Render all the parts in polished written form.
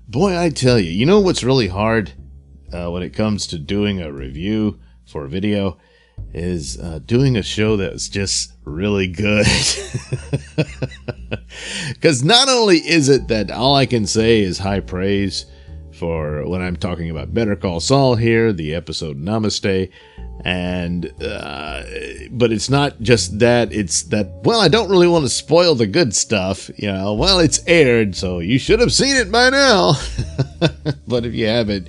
Boy, I tell you, you know what's really hard when it comes to doing a review for a video is doing a show that's just really good. Because not only is it that all I can say is high praise for when I'm talking about Better Call Saul here, the episode Namaste, and but it's not just that, it's that, well, I don't really want to spoil the good stuff, you know, well, it's aired, so you should have seen it by now. But if you haven't,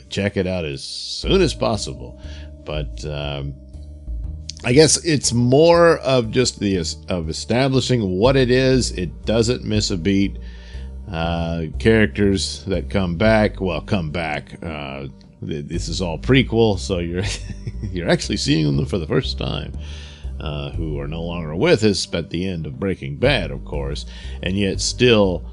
check it out as soon as possible. But I guess it's more of just of establishing what it is. It doesn't miss a beat. Characters that come back. This is all prequel, so you're actually seeing them for the first time, who are no longer with us at the end of Breaking Bad, of course, and yet still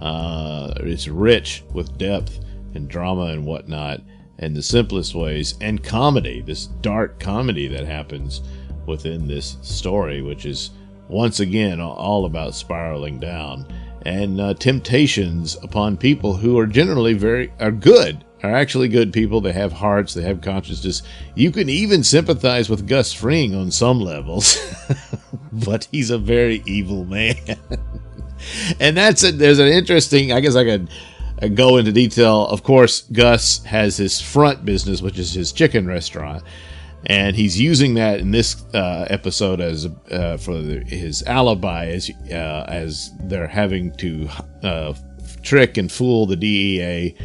it's rich with depth and drama and whatnot, in the simplest ways, and comedy, this dark comedy that happens within this story, which is once again all about spiraling down and temptations upon people who are generally are actually good people. They have hearts, they have consciousness. You can even sympathize with Gus Fring on some levels, but he's a very evil man. And there's an interesting, I guess I could go into detail. Of course, Gus has his front business, which is his chicken restaurant, and he's using that in this episode as for his alibi, as they're having to trick and fool the DEA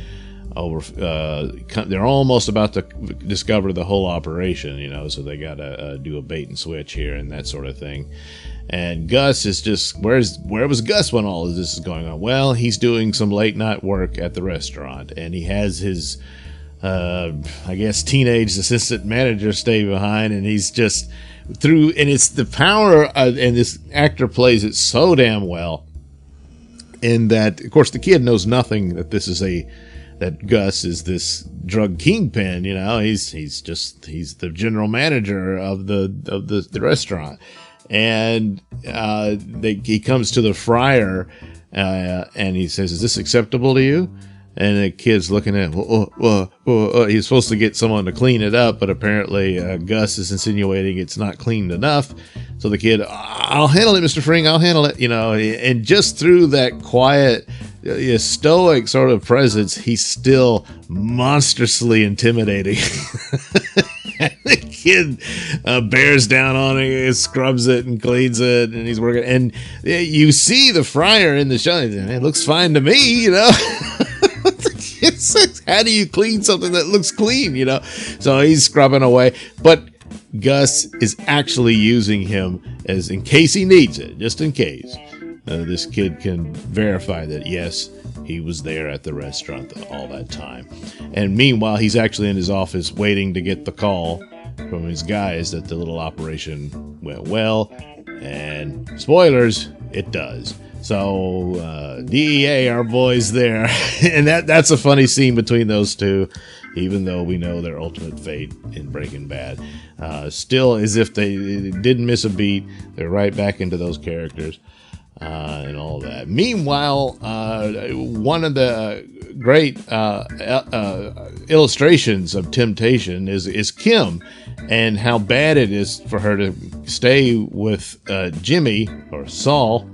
over. They're almost about to discover the whole operation, you know, so they got to do a bait and switch here and that sort of thing. And Gus is just, where was Gus when all of this is going on? Well, he's doing some late night work at the restaurant, and he has his, I guess, teenage assistant manager stay behind, and he's just and it's the power, and this actor plays it so damn well, in that, of course, the kid knows nothing that that Gus is this drug kingpin, you know. He's the general manager of the restaurant. And he comes to the fryer and he says, "Is this acceptable to you?" And the kid's looking at him. He's supposed to get someone to clean it up, but apparently Gus is insinuating it's not cleaned enough. So the kid, "I'll handle it, Mr. Fring, I'll handle it," you know. And just through that quiet, stoic sort of presence, he's still monstrously intimidating. The kid bears down on it, scrubs it and cleans it, and he's working. And you see the fryer in the show. It looks fine to me, you know. How do you clean something that looks clean, you know? So he's scrubbing away. But Gus is actually using him as, in case he needs it, just in case. This kid can verify that, yes, he was there at the restaurant all that time. And meanwhile, he's actually in his office waiting to get the call from his guys that the little operation went well. And spoilers, it does. So DEA, our boys there. And that's a funny scene between those two, even though we know their ultimate fate in Breaking Bad. Still, as if they didn't miss a beat, they're right back into those characters. And all that. Meanwhile, one of the great illustrations of temptation is Kim, and how bad it is for her to stay with Jimmy or Saul,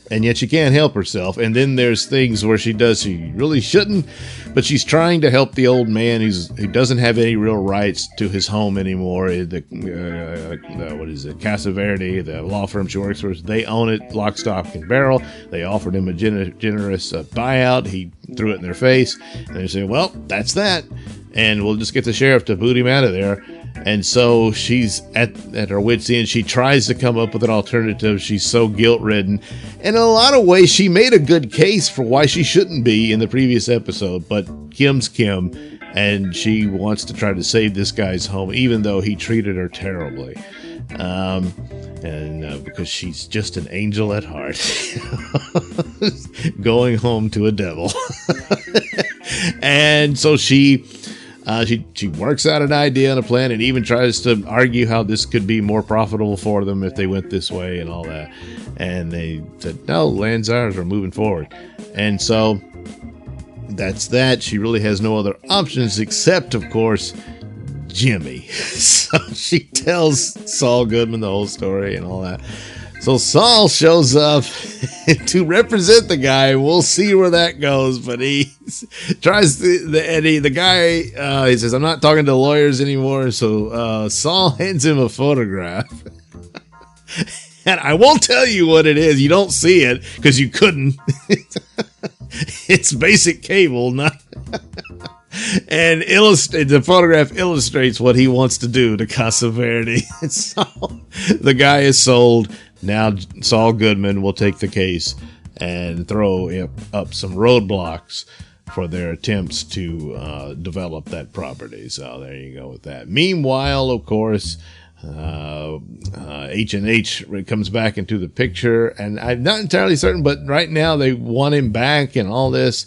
and yet she can't help herself. And then there's things where she really shouldn't, but she's trying to help the old man who doesn't have any real rights to his home anymore. What is it? Casa Verde, the law firm she works for, they own it, lock, stock, and barrel. They offered him a generous buyout. He threw it in their face, and they say, "Well, that's that, and we'll just get the sheriff to boot him out of there." And so she's at her wit's end. She tries to come up with an alternative. She's so guilt-ridden. And in a lot of ways, she made a good case for why she shouldn't be in the previous episode. But Kim's Kim, and she wants to try to save this guy's home, even though he treated her terribly. Because she's just an angel at heart. Going home to a devil. And so she works out an idea and a plan, and even tries to argue how this could be more profitable for them if they went this way and all that. And they said, no, land's ours, we're moving forward. And so that's that. She really has no other options except, of course, Jimmy. So she tells Saul Goodman the whole story and all that. So Saul shows up to represent the guy. We'll see where that goes, but he tries to, the guy, he says, I'm not talking to lawyers anymore. So Saul hands him a photograph. And I won't tell you what it is. You don't see it because you couldn't. It's basic cable, not. And the photograph illustrates what he wants to do to Casa Verde. So the guy is sold. Now Saul Goodman will take the case and throw up some roadblocks for their attempts to develop that property. So there you go with that. Meanwhile, of course, H&H comes back into the picture, and I'm not entirely certain, but right now they want him back and all this.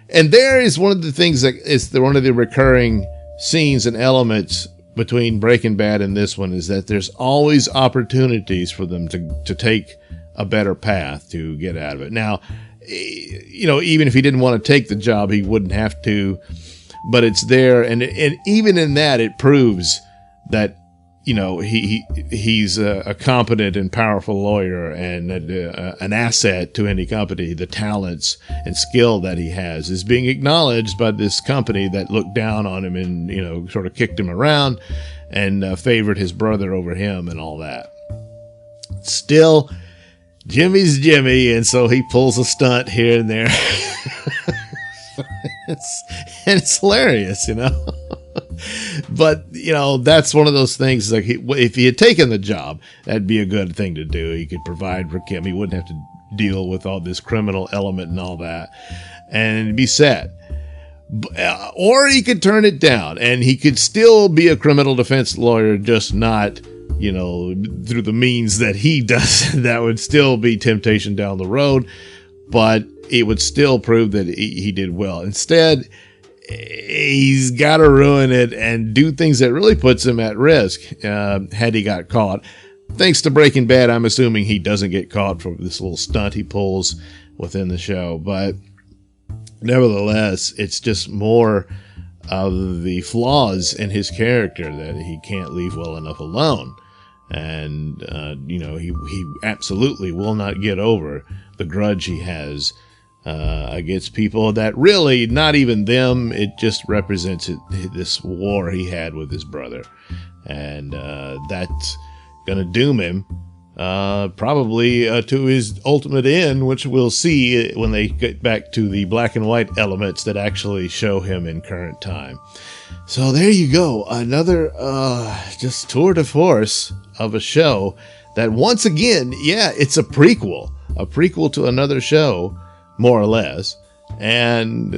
And there is one of the things that is one of the recurring scenes and elements between Breaking Bad and this one, is that there's always opportunities for them to take a better path to get out of it. Now, you know, even if he didn't want to take the job, he wouldn't have to, but it's there. And even in that, it proves that, you know, he's a competent and powerful lawyer and an asset to any company. The talents and skill that he has is being acknowledged by this company that looked down on him and, you know, sort of kicked him around and favored his brother over him and all that. Still, Jimmy's Jimmy, and so he pulls a stunt here and there. It's hilarious, you know. But, you know, that's one of those things, like, if he had taken the job, that'd be a good thing to do. He could provide for Kim. He wouldn't have to deal with all this criminal element and all that, and be set. Or he could turn it down, and he could still be a criminal defense lawyer, just not, you know, through the means that he does. That would still be temptation down the road, but it would still prove that he did well. Instead, he's got to ruin it and do things that really puts him at risk had he got caught. Thanks to Breaking Bad, I'm assuming he doesn't get caught for this little stunt he pulls within the show. But nevertheless, it's just more of the flaws in his character that he can't leave well enough alone. And, you know, he absolutely will not get over the grudge he has against people that really, not even them, it just represents this war he had with his brother. And that's going to doom him probably to his ultimate end, which we'll see when they get back to the black and white elements that actually show him in current time. So there you go. Another just tour de force of a show that, once again, yeah, it's a prequel to another show, more or less, and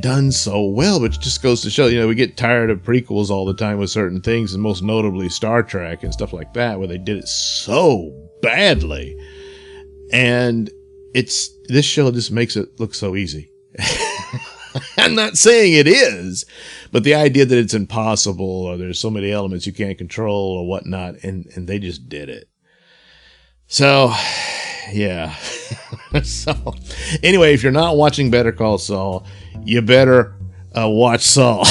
done so well, which just goes to show, you know, we get tired of prequels all the time with certain things, and most notably Star Trek and stuff like that, where they did it so badly. And this show just makes it look so easy. I'm not saying it is, but the idea that it's impossible or there's so many elements you can't control or whatnot, and they just did it. So, yeah. So, anyway, if you're not watching Better Call Saul, you better watch Saul.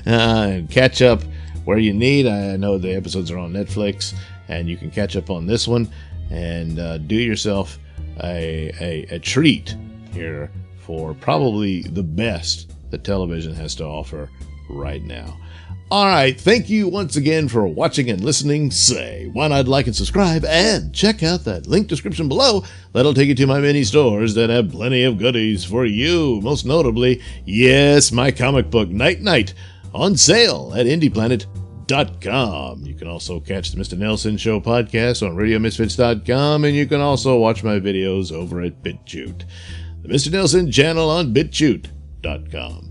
And catch up where you need. I know the episodes are on Netflix, and you can catch up on this one and do yourself a treat here for probably the best that television has to offer right now. All right, thank you once again for watching and listening. Say, why not like and subscribe, and check out that link description below. That'll take you to my many stores that have plenty of goodies for you. Most notably, yes, my comic book Night Night on sale at IndiePlanet.com. You can also catch the Mr. Nailsin Show podcast on RadioMisfits.com, and you can also watch my videos over at BitChute. The Mr. Nailsin channel on BitChute.com.